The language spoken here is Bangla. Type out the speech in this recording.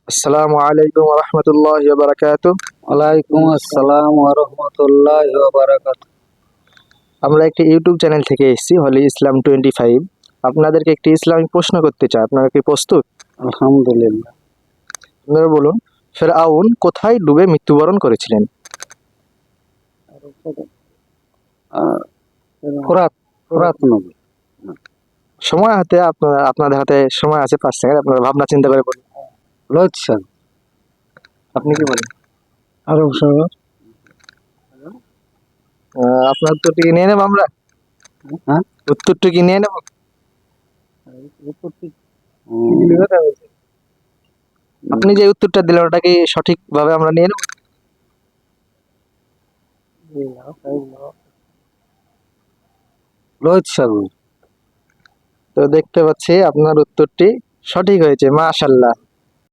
আসসালামু আলাইকুম ওয়া রাহমাতুল্লাহি ওয়া বারাকাতুহু। ওয়ালাইকুম আসসালাম ওয়া রাহমাতুল্লাহি ওয়া বারাকাতুহু। আমরা একটি ইউটিউব চ্যানেল থেকে এসেছি, হলি ইসলাম 25। আপনাদেরকে একটি ইসলামিক প্রশ্ন করতে চাই, আপনারা কি প্রস্তুত? আলহামদুলিল্লাহ। আপনারা বলুন, ফিরআউন কোথায় ডুবে মৃত্যুবরণ করেছিলেন? ফোরাত ফোরাত নদী। সময় হাতে আপনাদের হাতে সময় আছে 5 সেকেন্ড, আপনারা ভাবনা চিন্তা করে বলুন। লোচন। আপনি কি বলেন? আরব সাগর। আপনার উত্তরটি কি নিয়ে নেব আমরা? হ্যাঁ, উত্তরটি কি নিয়ে নেব? আপনি যে উত্তরটা দিলেন ওটা কি সঠিকভাবে আমরা নিয়ে নেব? লোহিত সাগর। তো দেখতে পাচ্ছি আপনার উত্তরটি সঠিক হয়েছে, মাশাআল্লাহ।